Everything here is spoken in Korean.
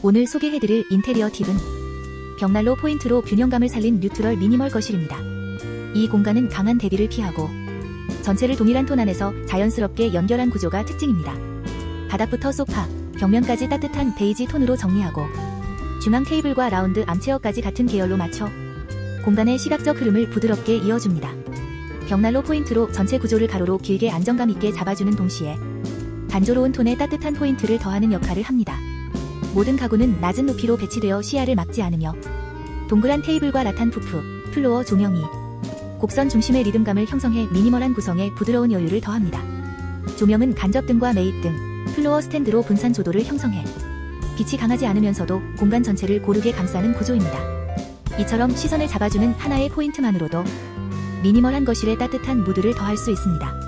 오늘 소개해드릴 인테리어 팁은 벽난로 포인트로 균형감을 살린 뉴트럴 미니멀 거실입니다. 이 공간은 강한 대비를 피하고 전체를 동일한 톤 안에서 자연스럽게 연결한 구조가 특징입니다. 바닥부터 소파, 벽면까지 따뜻한 베이지 톤으로 정리하고 중앙 테이블과 라운드 암체어까지 같은 계열로 맞춰 공간의 시각적 흐름을 부드럽게 이어줍니다. 벽난로 포인트로 전체 구조를 가로로 길게 안정감 있게 잡아주는 동시에 단조로운 톤에 따뜻한 포인트를 더하는 역할을 합니다. 모든 가구는 낮은 높이로 배치되어 시야를 막지 않으며 동그란 테이블과 라탄 푸프, 플로어 조명이 곡선 중심의 리듬감을 형성해 미니멀한 구성에 부드러운 여유를 더합니다. 조명은 간접등과 매입등, 플로어 스탠드로 분산 조도를 형성해 빛이 강하지 않으면서도 공간 전체를 고르게 감싸는 구조입니다. 이처럼 시선을 잡아주는 하나의 포인트만으로도 미니멀한 거실에 따뜻한 무드를 더할 수 있습니다.